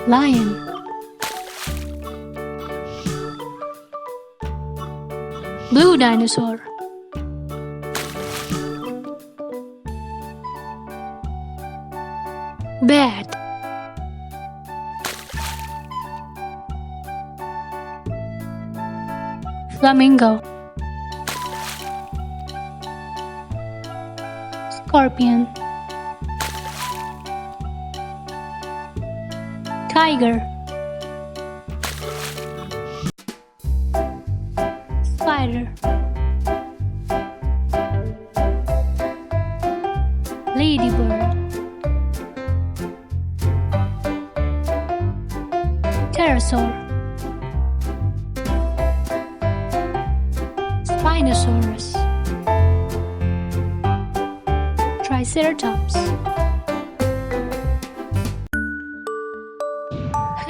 Lion. Blue dinosaur. Bat. Flamingo. Scorpion. Tiger. Spider. Ladybird. Pterosaur. Spinosaurus. Triceratops.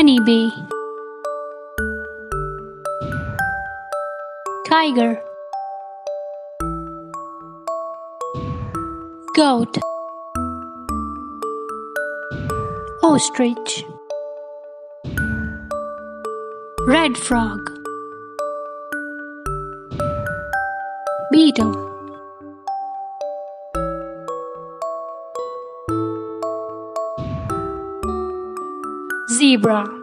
Honeybee. Tiger. Goat. Ostrich. Red frog. Beetle. Zebra.